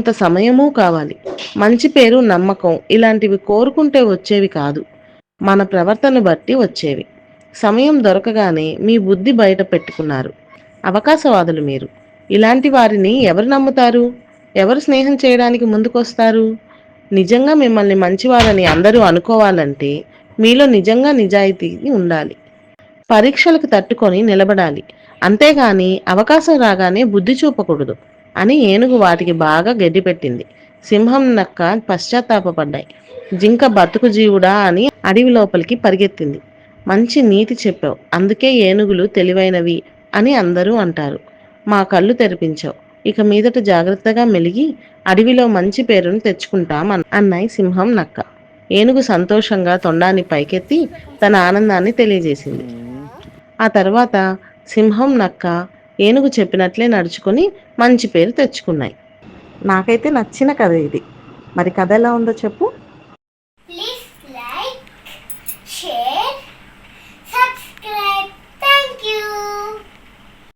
కొంత సమయమూ కావాలి. మంచి పేరు, నమ్మకం ఇలాంటివి కోరుకుంటే వచ్చేవి కాదు. మన ప్రవర్తన బట్టి వచ్చేవి. సమయం దొరకగానే మీ బుద్ధి బయట పెట్టుకున్నారు. అవకాశవాదులు మీరు. ఇలాంటి వారిని ఎవరు నమ్ముతారు? ఎవరు స్నేహం చేయడానికి ముందుకొస్తారు? నిజంగా మిమ్మల్ని మంచివారని అందరూ అనుకోవాలంటే మీలో నిజంగా నిజాయితీ ఉండాలి. పరీక్షలకు తట్టుకొని నిలబడాలి. అంతేగాని అవకాశం రాగానే బుద్ధి చూపకూడదు అని ఏనుగు వాటికి బాగా గడ్డిపెట్టింది. సింహం, నక్క పశ్చాత్తాపపడ్డాయి. జింక బతుకు జీవుడా అని అడవి లోపలికి పరిగెత్తింది. మంచి నీతి చెప్పావు, అందుకే ఏనుగులు తెలివైనవి అని అందరూ అంటారు. మా కళ్ళు తెరిపించావు. ఇక మీదట జాగ్రత్తగా మెలిగి అడవిలో మంచి పేరును అన్నాయి సింహం, నక్క. ఏనుగు సంతోషంగా తొండాన్ని పైకెత్తి తన ఆనందాన్ని తెలియజేసింది. ఆ తర్వాత సింహం, నక్క ఏనుగు చెప్పినట్లే నడుచుకొని మంచి పేరు తెచ్చుకున్నాయి. నాకైతే నచ్చిన కథ ఇది. మరి కథ ఎలా ఉందో చెప్పు.